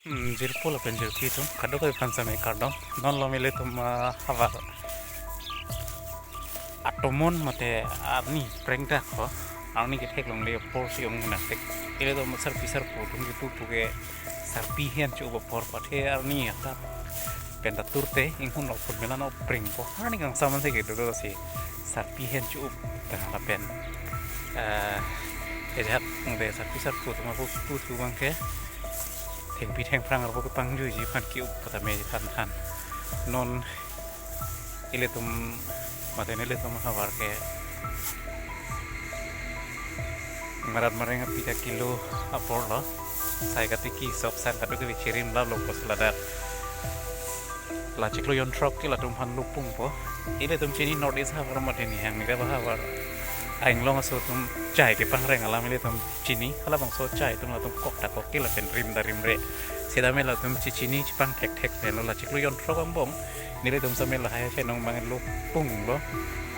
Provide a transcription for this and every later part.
Jirpula penjir kitum kado kai pansa me kardom non lo mele tum havar atomon mate arni prengda ko arni ke thek long le porsi ong na tek ile to sar pisar po tum gitu puge sar pihen chu por pathe arni ata penda turte inghun lo put melano pring po arni kang saman se ke do si sar pihen chu tang la pen ehat ngde sar pisar po tum aku tu bang ke thing pi theng prang arbo pang ju ji phan ki up pata me phan than non ile tum mate ne le tum havar ke marat mareng pita kilo apor lo sai ka tiki sop san ka ke chirim la lo pos la da la chiklo yon trok ki la tum han lupung po ile tum chini notice havar mate ni hang ni ka havar aing long so tum chai ke pang reng ala mele tum chini ala bang so chai tum la tum kok ta kok ki la pen rim da rim re sida me la tum chini chipang thek thek ne lo la chiklu yon trok ang bong ni le tum sa me la hai che nong mang lu pung lo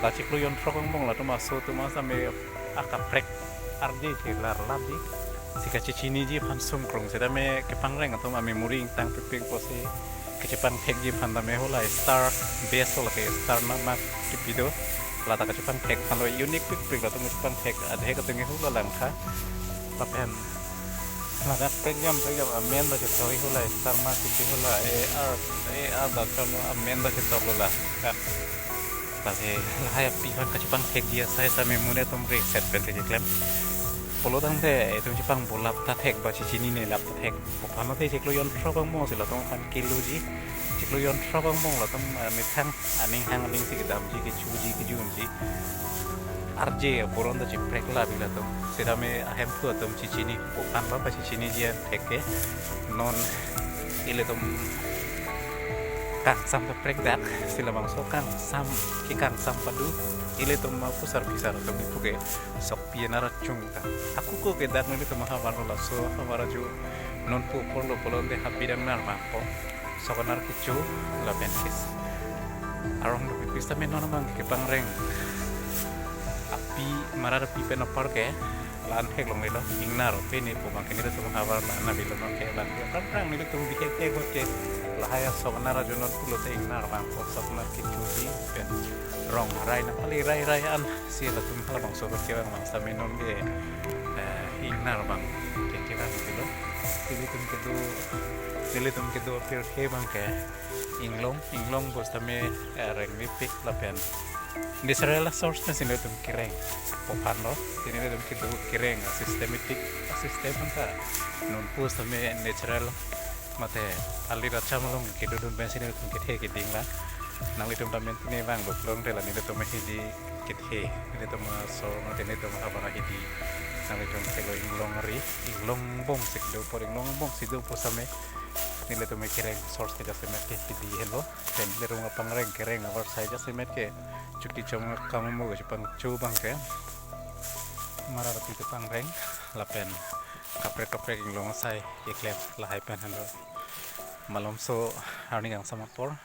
la chiklu yon trok ang bong la tum so tum sa me aka prek arji ke lar labi sika chini ji phan sum krong sida me ke pang reng tum ame muring tang piping po se ke chipang thek ji phan da me hola star base lo ke star na ma ki pido la ta kacupan kek kalau unik pik la tung kacupan kek ada he katung hu la lang kha papen la da pejam amen da ke hu la star ma ki hu la ar da kan amen da ke la ka la he la ha pi pan kacupan kek dia saya same mune tum re set pen ke klem polo dang de itu jepang bolap ta thek ba chi chini ne lap ta thek phan ma the cheklo yon tro bang mo se la tong pan kilo ji cheklo yon tro bang mo la tong me thang aning hang aning si dam ji ke chu ji ke jum ji arje boron da chi prek la bi la tong se da me ahem thu tom chi chini phan ba chi chini ji thek ke non ile tom kang sam ta prek dak sila bang so kang sam ki kang sam padu ile to ma pusar pisar to mi puge sok pienara chungta aku ko ke dak ni to ma havar la so hamara ju non pu porlo polonde habidang nar ma po sokonar kichu la benkis arong do pista me non mang ke pangreng api marar pi pena parke lan hek long lo ingnar pe ni po mang ke ni to ma havar la na bi lo ke ban kan prang ni to bi ke ko ke lahaya sokonar ju non pulo te ingnar ma po sokonar kichu ji pen rong rai na pali rai an si la tum hala bang so ke bang mang sa menon be ingnar bang ke bang kilo tili tum ke do pir ke bang ke inglong bos tame reng mi pik la pen Israel source na sino tum kireng popano sino tum ke do kireng systematic system ka non pos tame natural mate alira chamalong ke do ben sino tum ke the ke dingla nang litum tamen tini bang goklong de la ni to me hidi kithe ni to ma so ma tini to ma bana hidi nang litum ke lo inglong bong sik do por inglong bong sido po same ni le to me kereng source ke jase met ke hidi hello ten le runga pangreng kereng abar sai jase met ke chukti chom kam mo go pang chu bang ke marar ti to pangreng lapen kapre inglong sai eklep la hai pen hando malom so arning ang samapor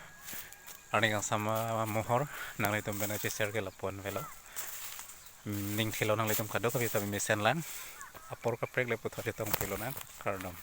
Arning ang sama mohor nang litum bena cheser ke lapon velo ning thilo nang litum kado ka vitamin mesen lang apor ka prek le puthar tong pilo nang kardom